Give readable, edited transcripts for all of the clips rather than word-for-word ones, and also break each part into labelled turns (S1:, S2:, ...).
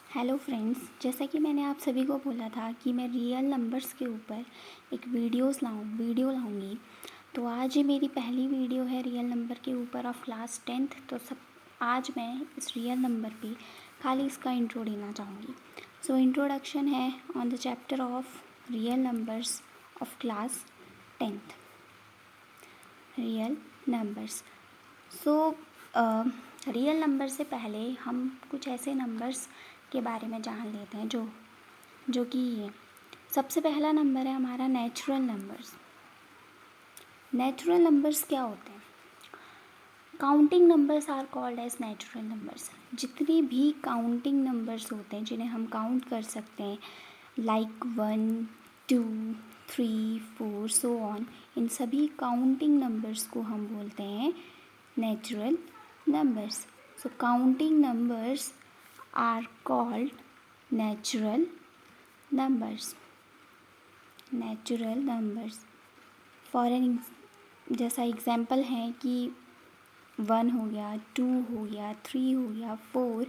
S1: Hello friends, जैसा कि मैंने आप सभी को बोला था कि मैं रियल नंबर्स के ऊपर एक वीडियो लाऊंगी। तो आज ये मेरी पहली वीडियो है रियल नंबर के ऊपर ऑफ क्लास 10th। तो सब आज मैं इस रियल नंबर पे खाली इसका इंट्रो देना चाहूँगी। सो इंट्रोडक्शन है on the chapter of real numbers of class 10th, real numbers. So real number से पहले हम कुछ ऐसे नंबर्स के बारे में जान लेते हैं जो कि ये सबसे पहला नंबर है हमारा नेचुरल नंबर्स। नेचुरल नंबर्स क्या होते हैं? Counting numbers are called as natural numbers. जितने भी काउंटिंग नंबर्स होते हैं जिन्हें हम काउंट कर सकते हैं, लाइक 1, 2, 3, 4 सो ऑन, इन सभी काउंटिंग नंबर्स को हम बोलते हैं natural numbers. So counting numbers are called natural numbers. Natural numbers. For an जैसा एग्जाम्पल है कि 1 हो गया, 2 हो गया, 3 हो गया, 4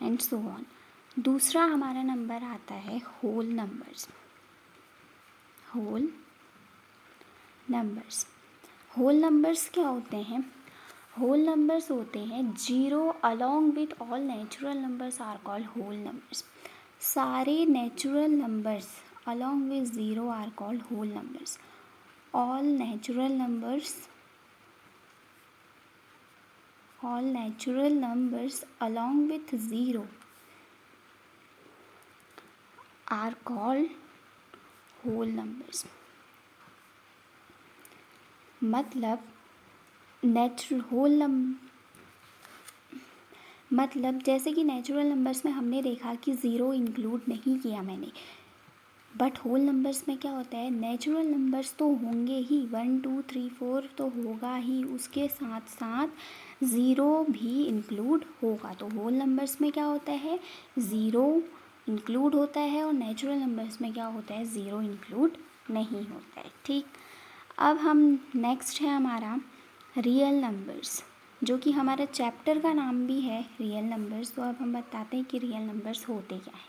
S1: एंड सो ऑन। दूसरा हमारा नंबर आता है whole numbers. Whole numbers. Whole numbers क्या होते हैं? होल नंबर्स होते हैं zero along with all natural numbers are called whole numbers. सारे natural numbers along with zero are called whole numbers. All natural numbers along with zero are called whole numbers. मतलब जैसे कि natural numbers में हमने देखा कि zero include नहीं किया मैंने, बट होल नंबर्स में क्या होता है, नेचुरल नंबर्स तो होंगे ही, 1, 2, 3, 4 तो होगा ही, उसके साथ साथ ज़ीरो भी इंक्लूड होगा। तो होल नंबर्स में क्या होता है, ज़ीरो इंक्लूड होता है, और नेचुरल नंबर्स में क्या होता है, ज़ीरो इंक्लूड नहीं होता है। ठीक, अब हम नेक्स्ट है हमारा रियल नंबर्स, जो कि हमारे चैप्टर का नाम भी है रियल नंबर्स। तो अब हम बताते हैं कि रियल नंबर्स होते क्या हैं।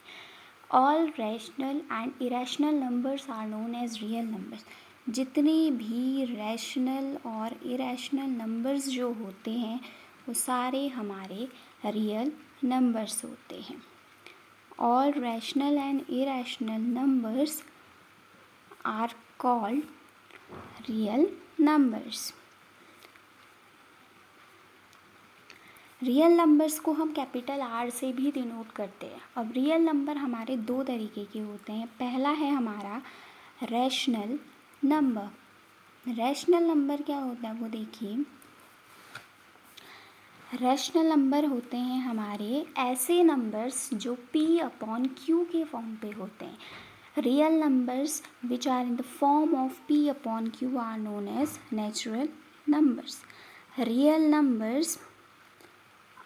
S1: All rational and irrational numbers are known as real numbers. जितने भी रैशनल और इरेशनल नंबर्स जो होते हैं वो सारे हमारे रियल नंबर्स होते हैं। All rational and irrational numbers are called real numbers. Real नंबर्स को हम कैपिटल आर से भी डिनोट करते हैं। अब रियल नंबर हमारे दो तरीके के होते हैं। पहला है हमारा रैशनल नंबर। रैशनल नंबर क्या होता है वो देखिए, रैशनल नंबर होते हैं हमारे ऐसे नंबर्स जो P/Q के फॉर्म पे होते हैं। Real numbers which are in the form of P/Q are known as natural numbers. Real numbers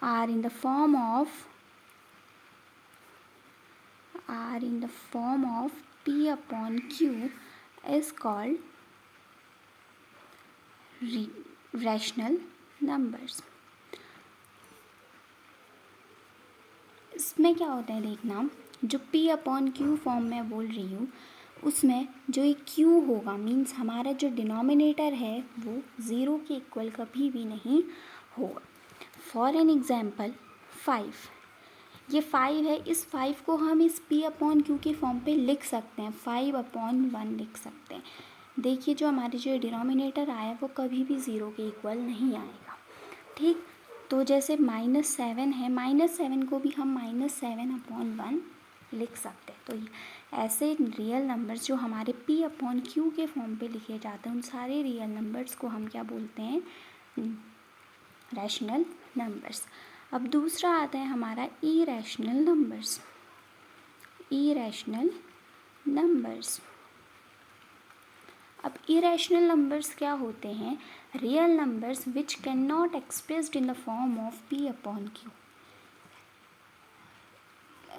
S1: are in the form of P/Q is called rational numbers. इसमें क्या होता है देखना, जो P/Q फॉर्म में बोल रही हूँ उसमें जो एक Q होगा, मीन्स हमारा जो डिनोमिनेटर है वो ज़ीरो के इक्वल कभी भी नहीं होगा। फॉर एन एग्ज़ाम्पल 5, ये 5 है, इस 5 को हम इस P/Q के फॉर्म पे लिख सकते हैं, 5/1 लिख सकते हैं। देखिए जो हमारे जो डिनोमिनेटर आया वो कभी भी ज़ीरो के इक्वल नहीं आएगा। ठीक, तो जैसे -7 है, -7 को भी हम -7/1 लिख सकते हैं। तो ऐसे रियल नंबर्स जो हमारे P/Q के फॉर्म पे लिखे जाते हैं उन सारे रियल नंबर्स को हम क्या बोलते हैं, रैशनल नंबर्स। अब दूसरा आता है हमारा इरेशनल नंबर्स। इरेशनल नंबर्स, अब इरेशनल नंबर्स क्या होते हैं, real numbers which can not expressed in the form of P/Q।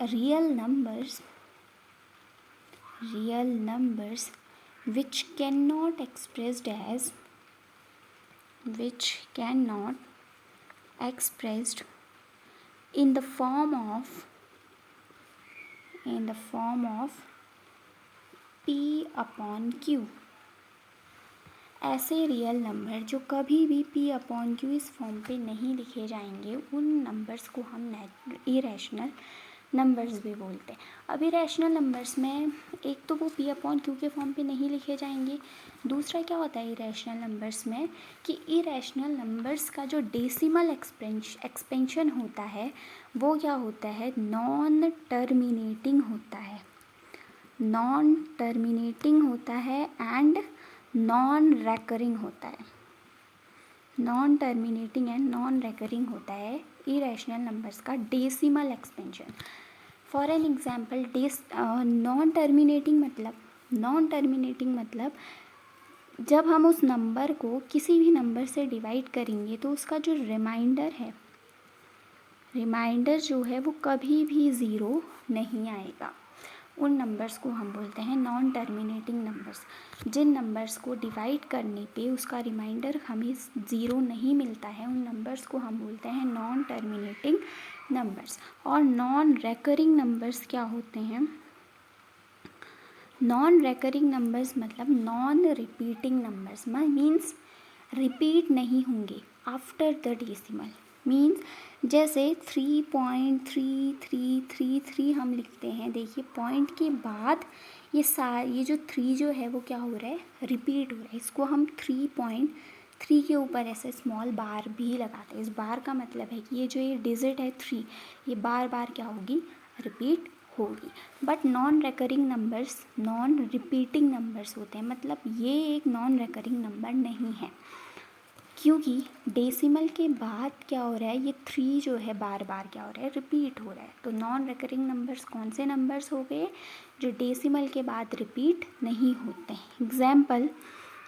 S1: Real numbers which cannot expressed in the form of in the form of P/Q। ऐसे real number जो कभी भी P/Q इस form पे नहीं लिखे जाएंगे उन नंबर्स को हम इरेशनल नंबर्स भी बोलते हैं। अब इरेशनल नंबर्स में एक तो वो P/Q के फॉर्म पे नहीं लिखे जाएंगे, दूसरा क्या होता है इरेशनल नंबर्स में कि इरेशनल नंबर्स का जो डेसिमल एक्सपेंशन होता है वो क्या होता है, नॉन टर्मिनेटिंग होता है, नॉन टर्मिनेटिंग होता है एंड नॉन रेकरिंग होता है, non terminating and non recurring होता है इरेशनल नंबर्स का decimal expansion. For an example non terminating मतलब जब हम उस नंबर को किसी भी नंबर से डिवाइड करेंगे तो उसका जो रिमाइंडर जो है वो कभी भी ज़ीरो नहीं आएगा। उन नंबर्स को हम बोलते हैं नॉन टर्मिनेटिंग नंबर्स। जिन नंबर्स को डिवाइड करने पे उसका रिमाइंडर हमें ज़ीरो नहीं मिलता है उन नंबर्स को हम बोलते हैं नॉन टर्मिनेटिंग नंबर्स। और नॉन रेकरिंग नंबर्स क्या होते हैं, नॉन रेकरिंग नंबर्स मतलब non repeating numbers means repeat नहीं होंगे आफ्टर द डेसिमल। मीन्स जैसे 3.3333 हम लिखते हैं, देखिए पॉइंट के बाद ये जो 3 जो है वो क्या हो रहा है, रिपीट हो रहा है। इसको हम 3.3 के ऊपर ऐसे स्मॉल बार भी लगाते हैं। इस बार का मतलब है कि ये जो ये डिजिट है 3 ये बार बार क्या होगी, रिपीट होगी। But non recurring numbers non repeating numbers होते हैं, मतलब ये एक नॉन रेकरिंग नंबर नहीं है क्योंकि डेसिमल के बाद क्या हो रहा है, ये 3 जो है बार बार क्या हो रहा है, रिपीट हो रहा है। तो नॉन रेकरिंग नंबर्स कौन से नंबर्स हो गए, जो डेसिमल के बाद रिपीट नहीं होते हैं। एग्जाम्पल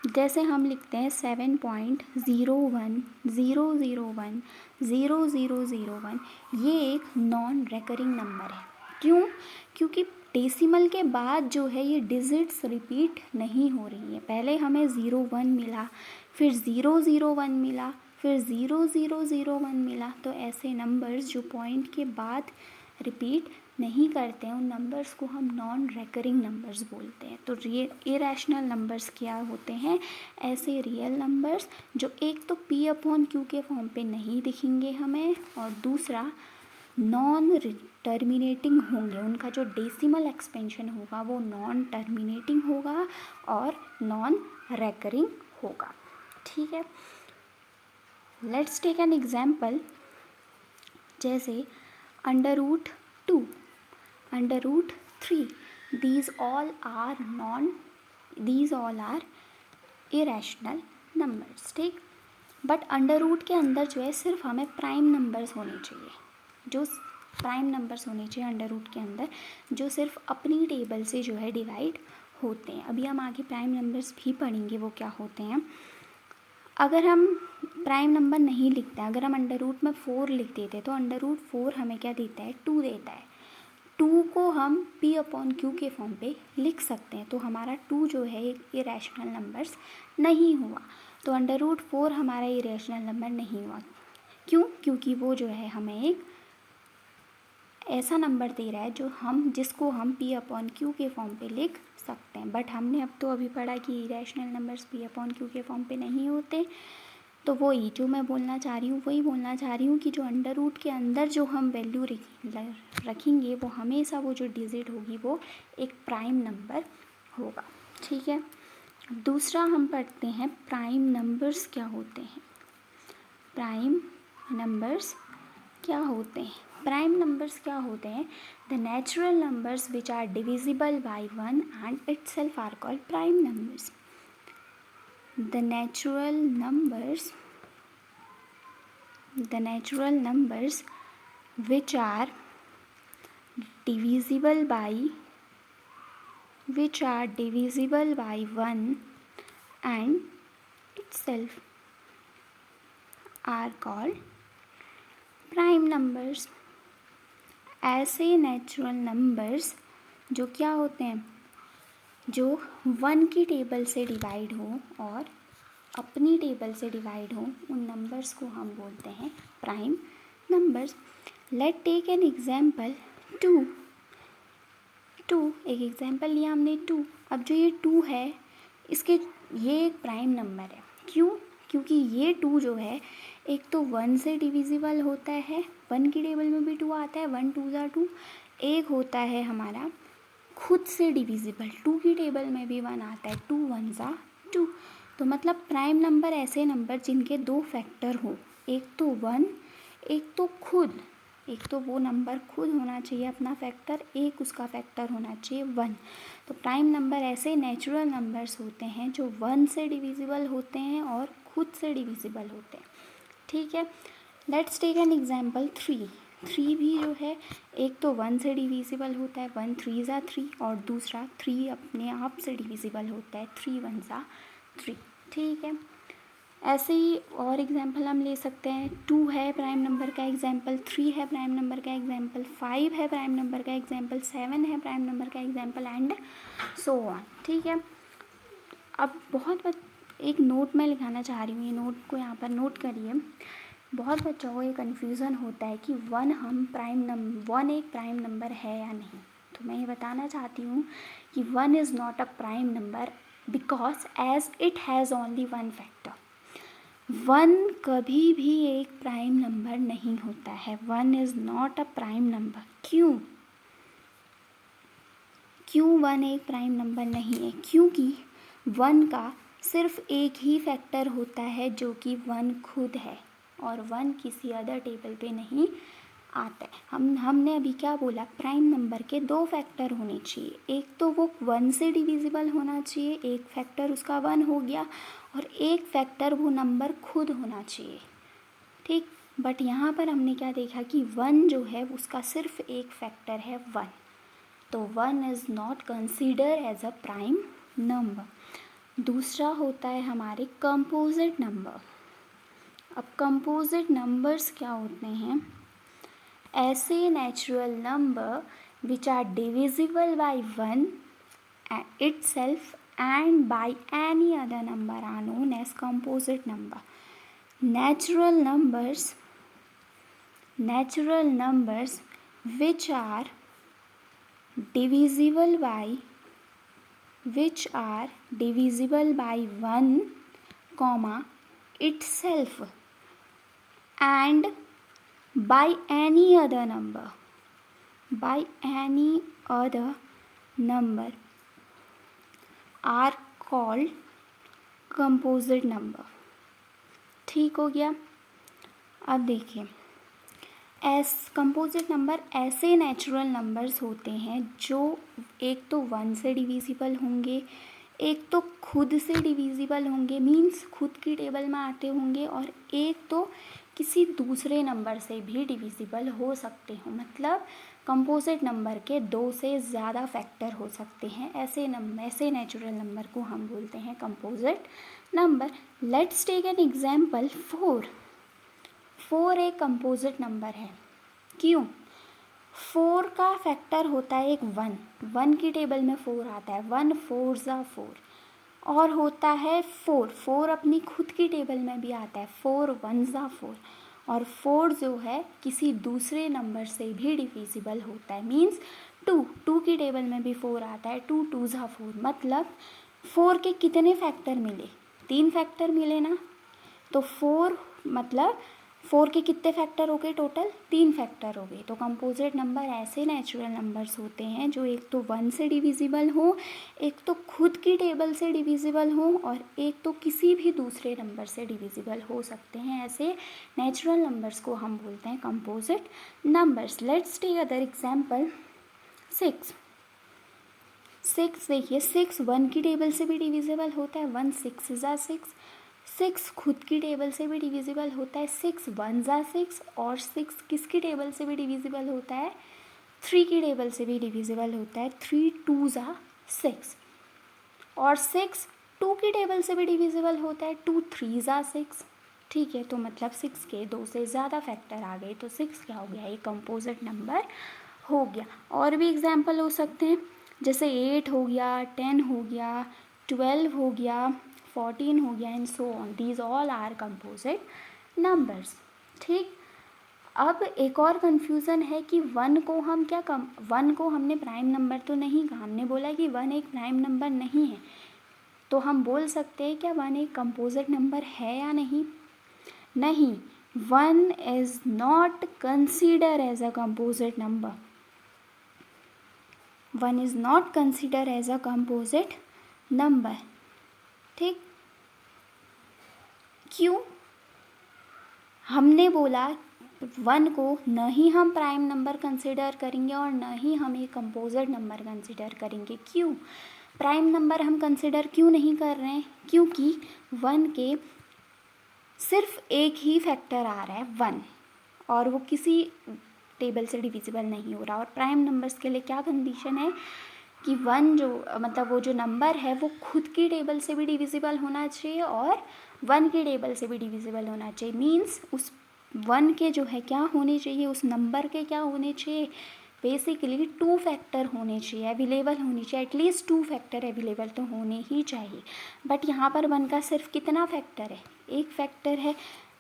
S1: जैसे हम लिखते हैं 7.0100100001, ये एक नॉन रेकरिंग नंबर है। क्यों, क्योंकि डेसिमल के बाद जो है ये डिजिट्स रिपीट नहीं हो रही है। पहले हमें 01 मिला, फिर 001 मिला, फिर 0001 मिला। तो ऐसे नंबर्स जो पॉइंट के बाद रिपीट नहीं करते हैं उन नंबर्स को हम नॉन रेकरिंग नंबर्स बोलते हैं। तो इरेशनल नंबर्स क्या होते हैं, ऐसे रियल नंबर्स जो एक तो P/Q के फॉर्म पे नहीं दिखेंगे हमें, और दूसरा नॉन टर्मिनेटिंग होंगे, उनका जो डेसिमल एक्सपेंशन होगा वो नॉन टर्मिनेटिंग होगा और नॉन रेकरिंग होगा। ठीक है, लेट्स टेक एन एग्जाम्पल जैसे √2, √3, these all are irrational numbers। ठीक, बट अंडर के अंदर जो है सिर्फ हमें प्राइम नंबर्स होने चाहिए, जो प्राइम नंबर्स होने चाहिए अंडर रूट के अंदर, जो सिर्फ अपनी टेबल से जो है डिवाइड होते हैं। अभी हम आगे प्राइम नंबर्स भी पढ़ेंगे वो क्या होते हैं। अगर हम प्राइम नंबर नहीं लिखते, अगर हम अंडर रूट में 4 लिख देते तो अंडर रूट 4 हमें क्या देता है, 2 देता है। 2 को हम P/Q के फॉर्म पे लिख सकते हैं, तो हमारा 2 जो है एक इरेशनल नंबर्स नहीं हुआ। तो अंडर रूट 4 हमारा इरेशनल नंबर नहीं हुआ। क्यों, क्योंकि वो जो है हमें एक ऐसा नंबर दे रहा है जिसको हम P/Q के फॉर्म पे लिख सकते हैं। बट हमने अब तो अभी पढ़ा कि इरेशनल नंबर्स P/Q के फॉर्म पे नहीं होते। तो वही जो मैं बोलना चाह रही हूँ कि जो अंडर रूट के अंदर जो हम वैल्यू रखेंगे वो हमेशा वो जो डिजिट होगी वो एक प्राइम नंबर होगा। ठीक है, दूसरा हम पढ़ते हैं प्राइम नंबर्स क्या होते हैं। प्राइम नंबर्स क्या होते हैं, प्राइम नंबर्स क्या होते हैं, the natural numbers which are divisible by 1 and itself are called prime numbers. The natural numbers which are divisible by 1 and itself are called prime numbers। ऐसे नेचुरल नंबर्स जो क्या होते हैं, जो 1 की टेबल से डिवाइड हो और अपनी टेबल से डिवाइड हो, उन नंबर्स को हम बोलते हैं prime numbers. Let take an example 2। Two, एक एग्जांपल लिया हमने टू। अब जो ये टू है इसके ये एक प्राइम नंबर है। क्यों? क्योंकि ये टू जो है एक तो वन से डिविजिबल होता है, वन की टेबल में भी टू आता है, वन टू ज़ा टू। एक होता है हमारा खुद से डिविजिबल, टू की टेबल में भी वन आता है, टू वन ज़ा टू। तो मतलब प्राइम नंबर ऐसे नंबर जिनके दो फैक्टर हो, एक तो वन, एक तो खुद। एक तो वो नंबर खुद होना चाहिए अपना फैक्टर, एक उसका फैक्टर होना चाहिए वन। तो प्राइम नंबर ऐसे नेचुरल नंबर्स होते हैं जो वन से डिविजिबल होते हैं और खुद से डिविजिबल होते हैं। ठीक है, let's take an example three. Three भी जो है एक तो वन से डिविजिबल होता है, वन थ्री ज़ा थ्री, और दूसरा थ्री अपने आप से डिविजिबल होता है, थ्री वन ज़ा थ्री। ठीक है, ऐसे ही और एग्जांपल हम ले सकते हैं। टू है प्राइम नंबर का एग्जांपल, थ्री है प्राइम नंबर का एग्जांपल, फाइव है प्राइम नंबर का एग्जांपल, सेवन है प्राइम नंबर का एग्जांपल, एंड सो ऑन। ठीक है, अब एक नोट मैं लिखाना चाह रही हूँ, ये नोट को यहाँ पर नोट करिए। बहुत बच्चों को ये कन्फ्यूज़न होता है कि वन एक प्राइम नंबर है या नहीं। तो मैं ये बताना चाहती हूँ कि one is not a prime number because as it has only one factor. One कभी भी एक प्राइम नंबर नहीं होता है, one is not a prime number. क्यों वन एक प्राइम नंबर नहीं है? क्योंकि वन का सिर्फ एक ही फैक्टर होता है जो कि वन खुद है, और वन किसी अदर टेबल पे नहीं आता है। हमने अभी क्या बोला, प्राइम नंबर के दो फैक्टर होने चाहिए, एक तो वो वन से डिविजिबल होना चाहिए, एक फैक्टर उसका वन हो गया, और एक फैक्टर वो नंबर खुद होना चाहिए। ठीक, बट यहाँ पर हमने क्या देखा कि वन जो है उसका सिर्फ एक फैक्टर है वन, तो one is not consider as a prime number. दूसरा होता है हमारे कंपोजिट नंबर। अब कंपोजिट नंबर्स क्या होते हैं? ऐसे natural number which are divisible by one itself and by any other number are known as composite number. Natural numbers which are divisible by 1 comma itself and by any other number are called composite number। ठीक हो गया। अब देखिए, composite number ऐसे natural numbers होते हैं जो एक तो वन से डिविजिबल होंगे, एक तो खुद से डिविजिबल होंगे, मीन्स खुद की टेबल में आते होंगे, और एक तो किसी दूसरे नंबर से भी डिविजिबल हो सकते हो। मतलब कंपोजिट नंबर के दो से ज़्यादा फैक्टर हो सकते हैं। ऐसे नेचुरल नंबर को हम बोलते हैं composite number. Let's take an example four. Four एक कंपोजिट नंबर है। क्यों? फोर का फैक्टर होता है एक वन, वन की टेबल में फोर आता है, वन फोर ज़ा फोर, और होता है फोर अपनी खुद की टेबल में भी आता है, फोर वन ज़ा फोर, और फोर जो है किसी दूसरे नंबर से भी डिविजिबल होता है, मीन्स टू की टेबल में भी फोर आता है, टू टू ज़ा फोर। मतलब फोर के कितने फैक्टर मिले? 3 फैक्टर मिले ना। तो फोर के कितने फैक्टर हो गए? टोटल 3 फैक्टर हो गए। तो कंपोजिट नंबर ऐसे नेचुरल नंबर्स होते हैं जो एक तो वन से डिविजिबल हो, एक तो खुद की टेबल से डिविजिबल हो, और एक तो किसी भी दूसरे नंबर से डिविजिबल हो सकते हैं। ऐसे नेचुरल नंबर्स को हम बोलते हैं composite numbers. Let's take other example. 6 देखिए, 6 वन की टेबल से भी डिविजिबल होता है, वन सिक्स ज़ा सिक्स, 6 खुद की टेबल से भी डिविजिबल होता है, 6 वन ज़ा 6, और 6 किसकी टेबल से भी डिविजिबल होता है? 3 की टेबल से भी डिविजिबल होता है, 3 टू ज़ा 6, और 6 2 की टेबल से भी डिविजिबल होता है, 2 3 ज़ा 6। ठीक है, तो मतलब 6 के दो से ज़्यादा फैक्टर आ गए, तो 6 क्या हो गया? ये कंपोजिट नंबर हो गया। और भी एग्जाम्पल हो सकते हैं, जैसे 8 हो गया, 10 हो गया, 12 हो गया, 14 हो गया, and so on. These all are composite numbers. ठीक, अब एक और कन्फ्यूज़न है कि वन को हम वन को हमने प्राइम नंबर तो नहीं कहा, हमने बोला कि वन एक प्राइम नंबर नहीं है, तो हम बोल सकते हैं क्या वन एक कंपोजिट नंबर है या नहीं? नहीं, one is not consider as a composite number, one is not consider as a composite number. ठीक, क्यों? हमने बोला वन को न ही हम प्राइम नंबर कंसिडर करेंगे और न ही हम एक कंपोजिट नंबर कंसिडर करेंगे। क्यों प्राइम नंबर हम कंसिडर क्यों नहीं कर रहे हैं? क्योंकि वन के सिर्फ एक ही फैक्टर आ रहा है वन, और वो किसी टेबल से डिविजिबल नहीं हो रहा। और प्राइम नंबर्स के लिए क्या कंडीशन है कि वन जो मतलब वो जो नंबर है वो खुद की टेबल से भी डिविजिबल होना चाहिए और वन की टेबल से भी डिविजिबल होना चाहिए। मीन्स उस वन के जो है क्या होने चाहिए, उस नंबर के क्या होने चाहिए, बेसिकली टू फैक्टर होने चाहिए, अवेलेबल होनी चाहिए, एटलीस्ट टू फैक्टर अवेलेबल तो होने ही चाहिए। बट यहाँ पर वन का सिर्फ कितना फैक्टर है? एक फैक्टर है।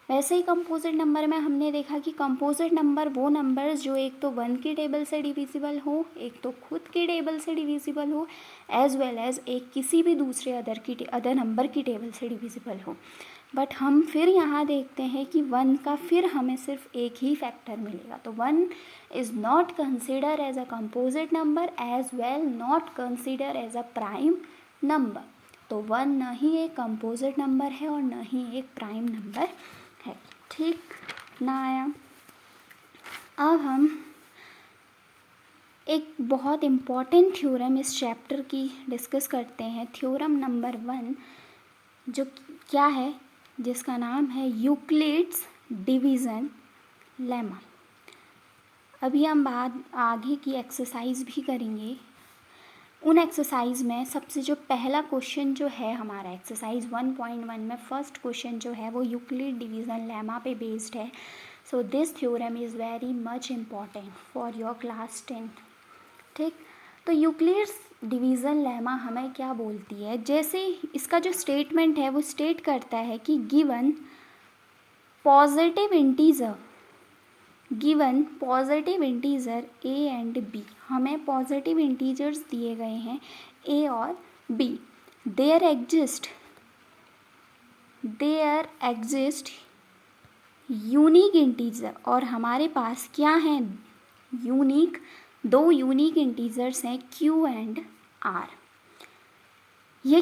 S1: वैसे ही कंपोजिट नंबर में हमने देखा कि कंपोजिट नंबर वो नंबर्स जो एक तो वन की टेबल से डिविजिबल हो, एक तो खुद की टेबल से डिविजिबल हो, एज वेल एज एक किसी भी दूसरे अदर नंबर की टेबल से डिविजिबल हो। बट हम फिर यहाँ देखते हैं कि वन का फिर हमें सिर्फ एक ही फैक्टर मिलेगा, तो one is not consider as a composite number as well not consider as a prime number. तो वन न ही एक कंपोजिट नंबर है और न ही एक प्राइम नंबर है। ठीक ना आया? अब हम एक बहुत इम्पॉर्टेंट थ्योरम इस चैप्टर की डिस्कस करते हैं, थ्योरम नंबर 1, जो क्या है, जिसका नाम है यूक्लिड्स डिवीज़न लेमा। अभी हम आगे की एक्सरसाइज भी करेंगे। उन एक्सरसाइज में सबसे जो पहला क्वेश्चन जो है हमारा एक्सरसाइज 1.1 में फर्स्ट क्वेश्चन जो है वो यूक्लिड डिवीज़न लेमा पे बेस्ड है। So this theorem is very much important for your class 10। ठीक, तो यूक्लिड्स डिवीज़न लेमा हमें क्या बोलती है? जैसे इसका जो स्टेटमेंट है वो स्टेट करता है कि given positive integer a and b, हमें पॉजिटिव इंटीजर्स दिए गए हैं a और b, there exist unique integer, और हमारे पास क्या है दो यूनिक इंटीजर्स हैं q एंड r। ये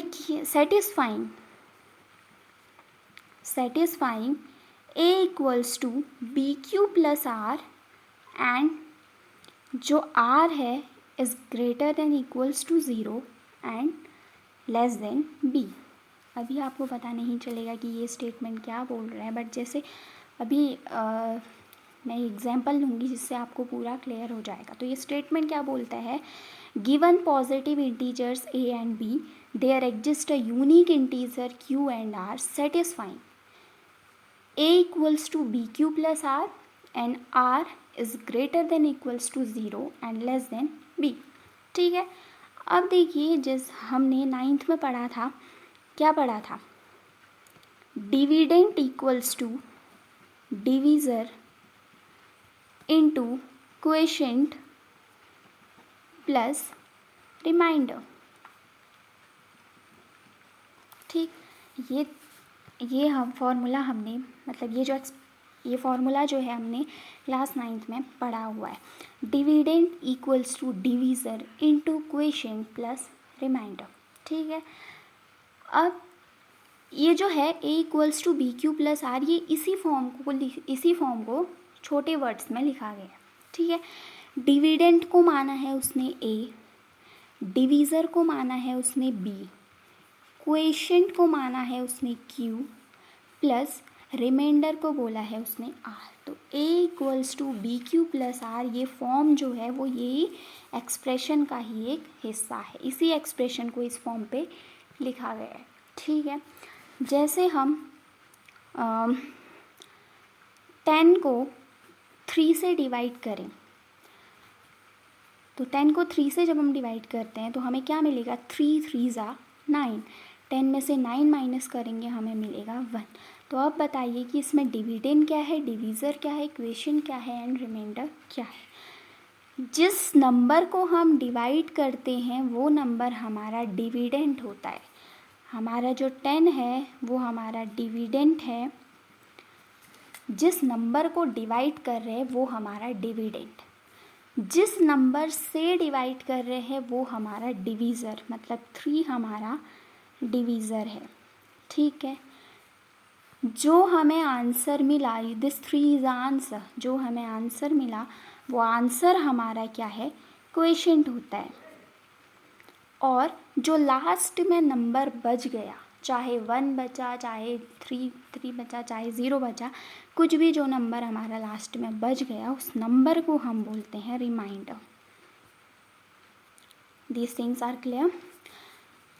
S1: satisfying a equals to b q plus r and जो r है is greater than equals to 0 and less than b। अभी आपको पता नहीं चलेगा कि ये स्टेटमेंट क्या बोल रहा है, बट जैसे अभी मैं एग्जांपल लूँगी जिससे आपको पूरा क्लियर हो जाएगा। तो ये स्टेटमेंट क्या बोलता है? Given positive integers a and b, there exist a unique integer q and r satisfying a equals to bq plus r and r is greater than equals to 0 and less than b। ठीक है, अब देखिए जिस हमने 9th में पढ़ा था, क्या पढ़ा था? Dividend equals to divisor into quotient plus remainder. ठीक, ये हम फॉर्मूला हमने मतलब ये फॉर्मूला जो है हमने क्लास 9th में पढ़ा हुआ है। Dividend equals to divisor into quotient plus remainder. ठीक है, अब ये जो है a equals to b q plus r, ये इसी फॉर्म को छोटे वर्ड्स में लिखा गया। ठीक है, डिविडेंट को माना है उसने a, डिवीज़र को माना है उसने b, क्वोशिएंट को माना है उसने q, प्लस रिमाइंडर को बोला है उसने r। तो a equals to b q plus r, ये फॉर्म जो है वो यही एक्सप्रेशन का ही एक हिस्सा है। इसी एक्सप्रेशन को इस फॉर्म पे लिखा गया है। ठीक है, जैसे हम 10 को 3 से डिवाइड करें, तो 10 को 3 से जब हम डिवाइड करते हैं तो हमें क्या मिलेगा? 3 3 ज़ा 9, 10 में से 9 माइनस करेंगे हमें मिलेगा 1। तो अब बताइए कि इसमें डिविडेंड क्या है, डिवीज़र क्या है, इक्वेशन क्या है एंड रिमाइंडर क्या है। जिस नंबर को हम डिवाइड करते हैं वो नंबर हमारा डिविडेंड होता है। हमारा जो 10 है वो हमारा डिविडेंड है। जिस नंबर को डिवाइड कर रहे हैं वो हमारा डिविडेंड। जिस नंबर से डिवाइड कर रहे हैं वो हमारा डिवीज़र, मतलब 3 हमारा डिवीज़र है। ठीक है, जो हमें आंसर मिला, दिस 3 इज आंसर, जो हमें आंसर मिला वो आंसर हमारा क्या है, क्वोशिएंट होता है। और जो लास्ट में नंबर बच गया, चाहे 1 बचा, चाहे 3 बचा, चाहे 0 बचा, कुछ भी जो नंबर हमारा लास्ट में बच गया उस नंबर को हम बोलते हैं remainder. These things are clear.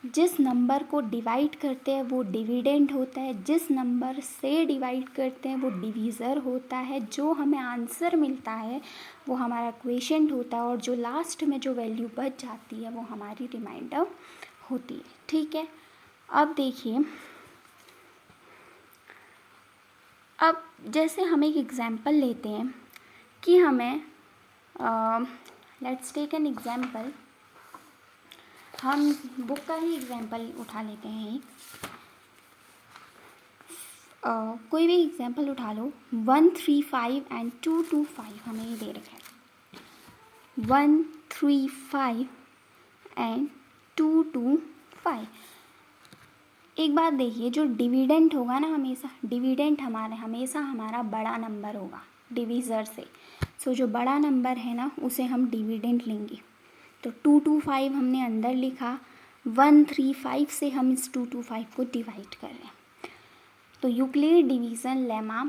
S1: जिस नंबर को डिवाइड करते हैं वो डिविडेंड होता है, जिस नंबर से डिवाइड करते हैं वो डिवीज़र होता है, जो हमें आंसर मिलता है वो हमारा क्वोशिएंट होता है, और जो लास्ट में जो वैल्यू बच जाती है वो हमारी रिमाइंडर होती है। ठीक है, अब देखिए, अब जैसे हम एक एग्जाम्पल लेते हैं कि हमें लेट्स टेक एन एग्जाम्पल, हम बुक का ही एग्जाम्पल उठा लेते हैं। कोई भी एग्जाम्पल उठा लो, 135 एंड 225 हमें ये दे रखा है, 135 एंड 225। एक बात देखिए, जो डिविडेंड होगा ना, हमेशा डिविडेंड हमेशा हमारा बड़ा नंबर होगा डिवीज़र से। सो जो बड़ा नंबर है ना उसे हम डिविडेंड लेंगे। तो 225 हमने अंदर लिखा, 135 से हम इस 225 को डिवाइड कर रहे हैं। तो यूक्लिड डिवीज़न लेमा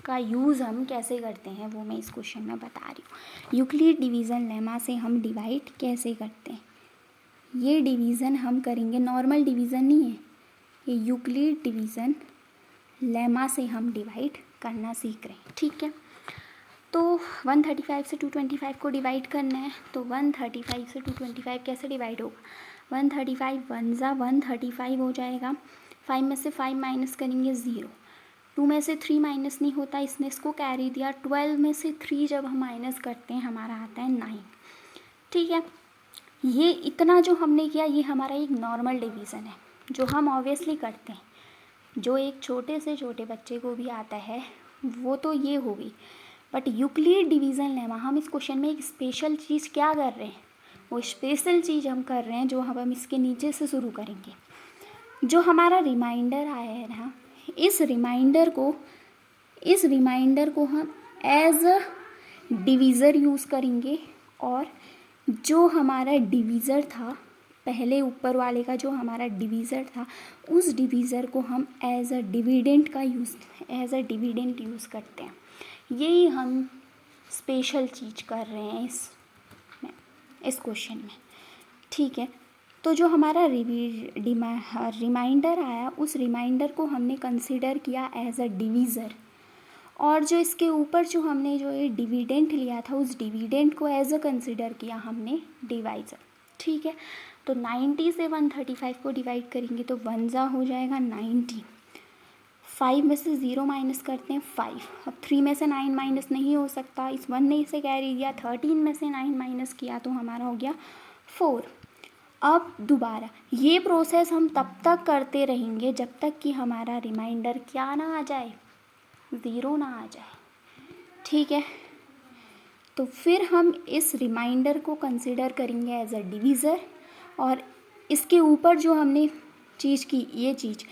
S1: का यूज़ हम कैसे करते हैं वो मैं इस क्वेश्चन में बता रही हूँ। यूक्लिड डिवीज़न लेमा से हम डिवाइड कैसे करते हैं, ये डिवीज़न हम करेंगे, नॉर्मल डिवीज़न नहीं है, ये यूक्लिड डिवीज़न लेमा से हम डिवाइड करना सीख रहे हैं। ठीक है, तो 135 से 225 को डिवाइड करना है। तो 135 से 225 कैसे डिवाइड होगा, 135 1 ज़ा 135 हो जाएगा, 5 में से 5 माइनस करेंगे 0, 2 में से 3 माइनस नहीं होता, इसने इसको कैरी दिया, 12 में से 3 जब हम माइनस करते हैं हमारा आता है 9। ठीक है, ये इतना जो हमने किया ये हमारा एक नॉर्मल डिवीज़न है जो हम ऑब्वियसली करते हैं, जो एक छोटे से छोटे बच्चे को भी आता है वो तो ये होगी। बट यूक्लिड डिवीज़न लेमा, हम इस क्वेश्चन में एक स्पेशल चीज़ क्या कर रहे हैं, वो स्पेशल चीज़ हम कर रहे हैं जो हम इसके नीचे से शुरू करेंगे। जो हमारा रिमाइंडर आया है ना, इस रिमाइंडर को हम एज अ डिवीज़र यूज़ करेंगे, और जो हमारा डिवीज़र था पहले ऊपर वाले का, जो हमारा डिवीज़र था उस डिवीज़र को हम एज अ डिविडेंड यूज़ करते हैं। यही हम स्पेशल चीज़ कर रहे हैं इस क्वेश्चन में। ठीक है, तो जो हमारा रिमाइंडर आया उस रिमाइंडर को हमने कंसिडर किया एज अ डिवीज़र, और जो इसके ऊपर जो हमने जो ये डिविडेंड लिया था उस डिविडेंड को एज अ कंसिडर किया हमने डिवाइज़र। ठीक है, तो 90 से 135 को डिवाइड करेंगे तो 1 ज़ा हो जाएगा 90, 5 में से 0 माइनस करते हैं 5, अब 3 में से 9 माइनस नहीं हो सकता, इस 1 ने इसे कैरी दिया, 13 में से 9 माइनस किया तो हमारा हो गया 4। अब दोबारा ये प्रोसेस हम तब तक करते रहेंगे जब तक कि हमारा रिमाइंडर क्या ना आ जाए, 0 ना आ जाए। ठीक है, तो फिर हम इस रिमाइंडर को कंसिडर करेंगे एज अ डिवीज़र, और इसके ऊपर जो हमने चीज़ की, ये चीज़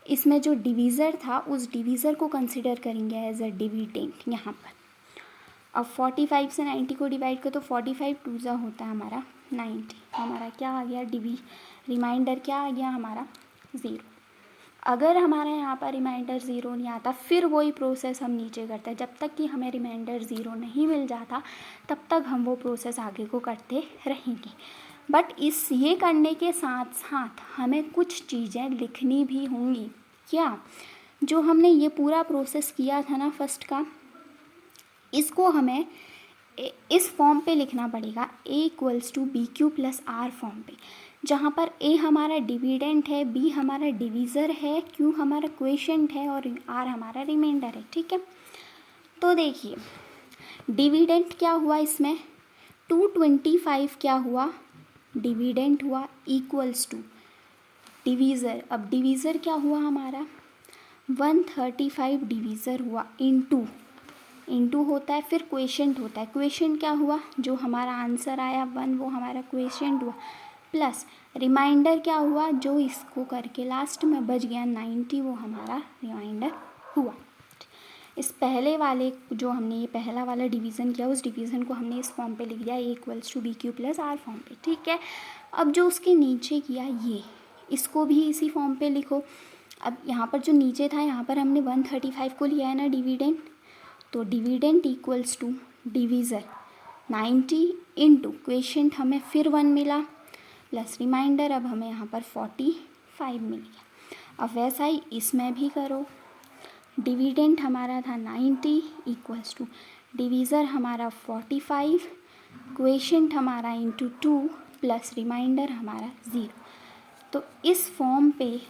S1: इसमें जो डिवीज़र था उस डिवीज़र को कंसिडर करेंगे एज अ डिविडेंड यहाँ पर। अब 45 से 90 को डिवाइड करो तो 45 2 ज़ा होता है हमारा 90, हमारा क्या आ गया, रिमाइंडर क्या आ गया हमारा 0। अगर हमारा यहाँ पर रिमाइंडर 0 नहीं आता फिर वही प्रोसेस हम नीचे करते हैं, जब तक कि हमें रिमाइंडर 0 नहीं मिल जाता तब तक हम वो प्रोसेस आगे को करते रहेंगे। बट ये करने के साथ साथ हमें कुछ चीज़ें लिखनी भी होंगी। क्या, जो हमने ये पूरा प्रोसेस किया था ना फर्स्ट का, इसको हमें इस फॉर्म पे लिखना पड़ेगा a equals to b q plus r form पे, जहाँ पर a हमारा डिविडेंट है, b हमारा डिवीज़र है, q हमारा क्वोशिएंट है और r हमारा रिमाइंडर है। ठीक है, तो देखिए डिविडेंट क्या हुआ इसमें, 225 क्या हुआ, डिविडेंट हुआ इक्वल्स टू डिवीज़र, अब डिवीज़र क्या हुआ हमारा 135 डिवीज़र हुआ इंटू होता है, फिर क्वोशिएंट होता है, क्वोशिएंट क्या हुआ, जो हमारा आंसर आया 1 वो हमारा क्वोशिएंट हुआ, प्लस रिमाइंडर क्या हुआ, जो इसको करके लास्ट में बच गया 90 वो हमारा रिमाइंडर हुआ। इस पहले वाले जो हमने ये पहला वाला डिवीज़न किया उस डिवीज़न को हमने इस फॉर्म पे लिख दिया a equals to b q plus r form पे। ठीक है, अब जो उसके नीचे किया ये, इसको भी इसी फॉर्म पे लिखो। अब यहाँ पर जो नीचे था यहाँ पर हमने 135 को लिया है ना डिविडेंट, तो dividend equals to divisor 90 into quotient हमें फिर 1 मिला प्लस रिमाइंडर, अब हमें यहाँ पर 45 मिल गया। अब वैसा ही इसमें भी करो, डिविडेंट हमारा था 90 इक्वल्स टू डिवीज़र हमारा 45, क्वोशिएंट हमारा इंटू 2 प्लस रिमाइंडर हमारा 0। तो इस फॉर्म पे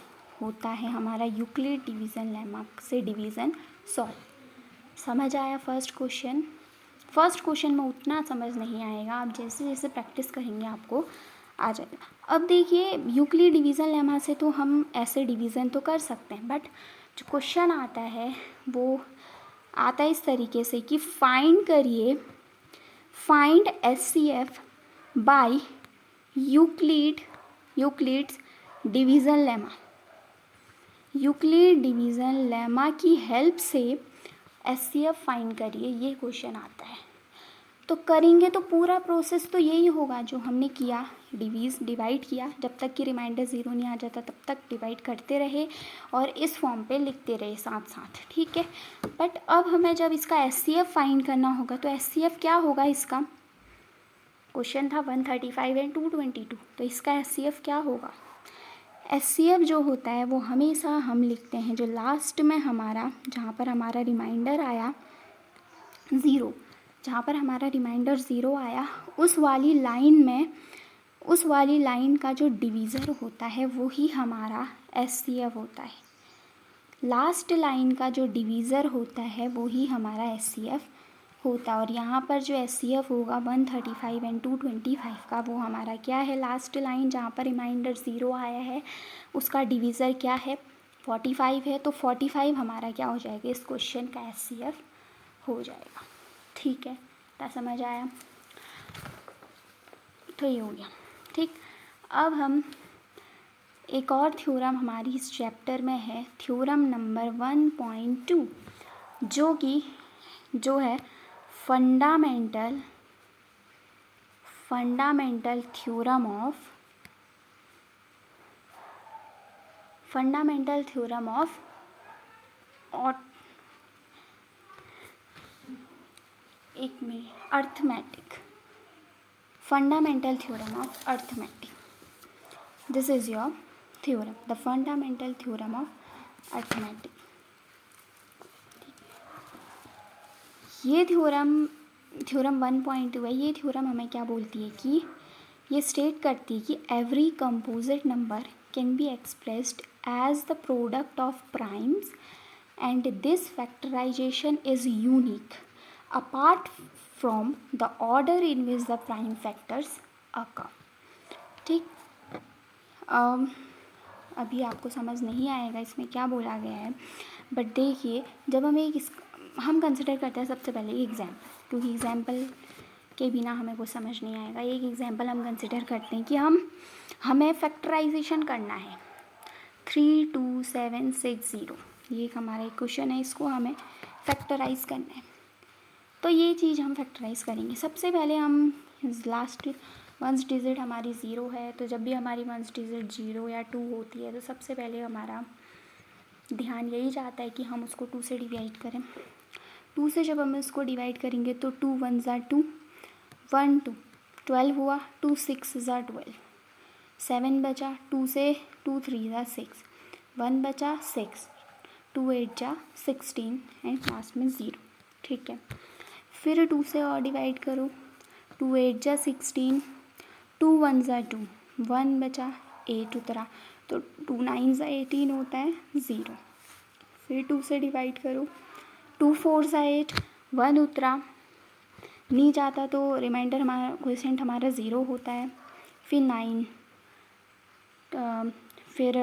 S1: होता है हमारा यूक्लिड डिवीज़न लेमा से डिवीज़न सॉल्व। समझ आया फर्स्ट क्वेश्चन? फर्स्ट क्वेश्चन में उतना समझ नहीं आएगा, आप जैसे जैसे प्रैक्टिस करेंगे आपको आ जाएगा। अब देखिए यूक्लिड डिवीज़न लेमा से तो हम ऐसे डिवीज़न तो कर सकते हैं, बट जो क्वेश्चन आता है वो आता है इस तरीके से कि फाइंड करिए, find HCF by Euclid's division lemma. Euclid division lemma की हेल्प से एचसीएफ फाइंड करिए, ये क्वेश्चन आता है। तो करेंगे तो पूरा प्रोसेस तो यही होगा जो हमने किया, डिवाइड किया, जब तक कि रिमाइंडर 0 नहीं आ जाता तब तक डिवाइड करते रहे और इस फॉर्म पे लिखते रहे साथ साथ। ठीक है, बट अब हमें जब इसका एचसीएफ फाइंड करना होगा तो एचसीएफ क्या होगा इसका, क्वेश्चन था 135 एंड 222, तो इसका एचसीएफ क्या होगा, एचसीएफ जो होता है वो हमेशा हम लिखते हैं जो लास्ट में हमारा, जहाँ पर हमारा रिमाइंडर आया 0, जहाँ पर हमारा रिमाइंडर 0 आया उस वाली लाइन का जो डिवीज़र होता है वो ही हमारा एचसीएफ होता है। लास्ट लाइन का जो डिवीज़र होता है वो ही हमारा एचसीएफ होता है। और यहाँ पर जो एचसीएफ होगा 135 एंड 225 का, वो हमारा क्या है, लास्ट लाइन जहाँ पर रिमाइंडर 0 आया है उसका डिवीज़र क्या है 45 है, तो 45 हमारा क्या हो जाएगा, इस क्वेश्चन का एचसीएफ हो जाएगा। ठीक है, क्या समझ आया? तो ये हो गया। ठीक, अब हम एक और थ्योरम हमारी इस चैप्टर में है, थ्योरम नंबर 1.2, जो है fundamental theorem of arithmetic, fundamental theorem of arithmetic. This is your theorem, the fundamental theorem of arithmetic. ये थ्योरम 1.2 है। ये थ्योरम हमें क्या बोलती है कि ये स्टेट करती है कि every composite number can be expressed as the product of primes and this factorisation is unique apart from the order in which the prime factors occur. ठीक, अभी आपको समझ नहीं आएगा इसमें क्या बोला गया है, बट देखिए जब हम कंसिडर करते हैं सबसे पहले एग्जाम्पल, क्योंकि एग्जाम्पल के बिना हमें कुछ समझ नहीं आएगा। एक एग्जाम्पल हम कंसिडर करते हैं कि हमें फैक्टराइजेशन करना है 32760, ये एक हमारा एक क्वेश्चन है, इसको हमें फैक्टराइज करना है। तो ये चीज़ हम फैक्टराइज करेंगे। सबसे पहले हम लास्ट वंस डिजिट हमारी 0 है, तो जब भी हमारी वंस डिजिट 0 या 2 होती है तो सबसे पहले हमारा ध्यान यही जाता है कि हम उसको 2 से डिवाइड करें। 2 से जब हम इसको डिवाइड करेंगे तो 2 1 ज़ा 2, 1 2 12 हुआ, 2 6 ज़ा 12, 7 बचा, 2 से 2 3 ज़ा 6, 1 बचा 6, 2 8 ज़ा 16 एंड लास्ट में 0। ठीक है, फिर 2 से और डिवाइड करो, 2 8 जा 16, 2 1 जा 2, 1 बचा 8 उतरा, तो 2 9 जा 18 होता है 0। फिर 2 से डिवाइड करो, 2 4 जा 8, 1 उतरा, नहीं जाता तो रिमाइंडर हमारा क्वोशिएंट हमारा 0 होता है। फिर 9, फिर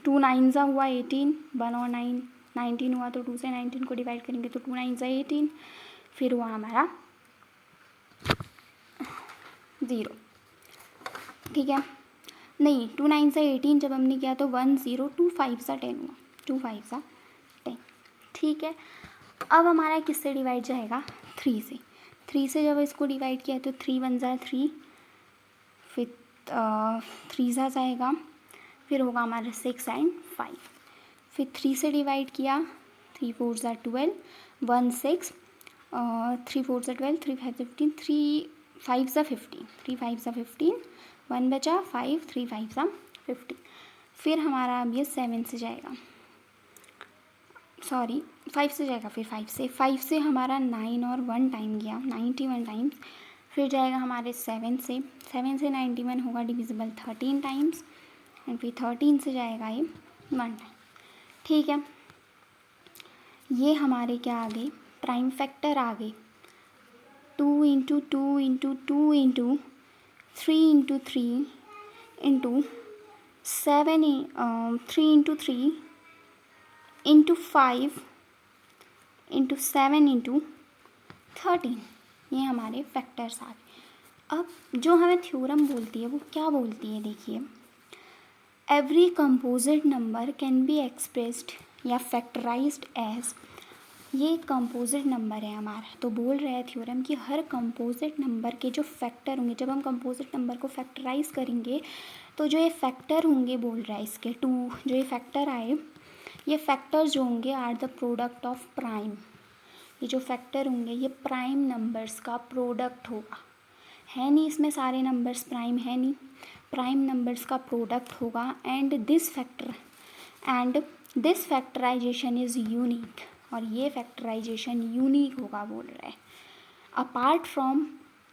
S1: 2 9 जा हुआ 18, 1 और 9 19 हुआ, तो 2 से 19 को डिवाइड करेंगे तो 2 9 जा 18, फिर हुआ हमारा 0। ठीक है, नहीं 2 9 से 18 जब हमने किया तो 1 0, 2 5 सा 10 हुआ, 2 5 सा 10। ठीक है, अब हमारा किससे डिवाइड जाएगा, 3 से। 3 से जब इसको डिवाइड किया तो 3 1 जा 3, फिर 3 सा जाएगा, फिर होगा हमारा 6 एंड 5। फिर 3 से डिवाइड किया, 3 4 जा 12, 1 6, 3 4 जा 12, 3 5 15, 3 5 जा 15, 3 5 जा 15, 1 बचा 5, 3 5 जा 15। फिर हमारा अब ये 7 से जाएगा, सॉरी 5 से जाएगा, फिर 5 से हमारा 9 और 1 टाइम गया 91 टाइम्स। फिर जाएगा हमारे 7 से 91 होगा डिविजिबल 13 टाइम्स, एंड फिर 13 से जाएगा ये 1 टाइम। ठीक है, ये हमारे क्या आ गए, प्राइम फैक्टर आ गए, 2 into 2 into 2 into 3 into 3 into 7, 3 into 3 into 5 into 7 into 13, ये हमारे फैक्टर्स आ गए। अब जो हमें थ्योरम बोलती है वो क्या बोलती है, देखिए, every composite number can be expressed या फैक्टराइज्ड एज, ये कंपोजिट नंबर है हमारा, तो बोल रहा है थ्योरम कि हर कंपोजिट नंबर के जो फैक्टर होंगे, जब हम कंपोजिट नंबर को फैक्टराइज करेंगे तो जो ये फैक्टर होंगे, बोल रहा है इसके 2 जो ये फैक्टर आए, ये फैक्टर्स जो होंगे are the product of prime, ये जो फैक्टर होंगे ये प्राइम नंबर्स का प्रोडक्ट होगा, है नहीं इसमें सारे नंबर्स प्राइम है नहीं, प्राइम नंबर्स का प्रोडक्ट होगा, and this factorisation is unique, और ये फैक्टराइजेशन यूनिक होगा बोल रहा है, apart from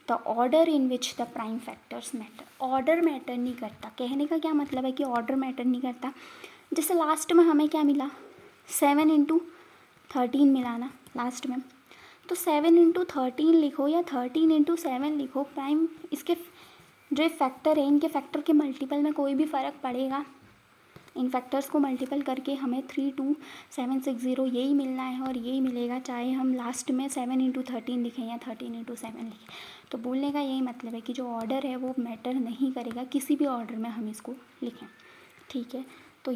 S1: the order in which the prime factors matter. Order matter नहीं करता, कहने का क्या मतलब है कि ऑर्डर मैटर नहीं करता। जैसे लास्ट में हमें क्या मिला, 7 इंटू 13 मिला ना लास्ट में, तो 7 इंटू 13 लिखो या 13 इंटू 7 लिखो, प्राइम इसके जो फैक्टर है इनके फैक्टर के मल्टीपल में कोई भी फ़र्क पड़ेगा, इन फैक्टर्स को मल्टीपल करके हमें 32760 यही मिलना है और यही मिलेगा, चाहे हम लास्ट में 7 इंटू 13 लिखें या 13 इंटू 7 लिखें। तो बोलने का यही मतलब है कि जो ऑर्डर है वो मैटर नहीं करेगा, किसी भी ऑर्डर में हम इसको लिखें। ठीक है, तो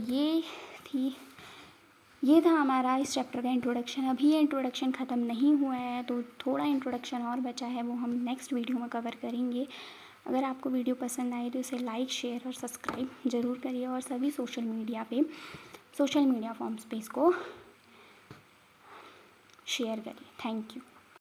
S1: ये था हमारा इस चैप्टर का इंट्रोडक्शन। अभी ये इंट्रोडक्शन ख़त्म नहीं हुआ है, तो थोड़ा इंट्रोडक्शन और बचा है, वो हम नेक्स्ट वीडियो में कवर करेंगे। अगर आपको वीडियो पसंद आए तो इसे लाइक शेयर और सब्सक्राइब ज़रूर करिए, और सभी सोशल मीडिया फॉर्म्स पे इसको शेयर करिए। Thank you.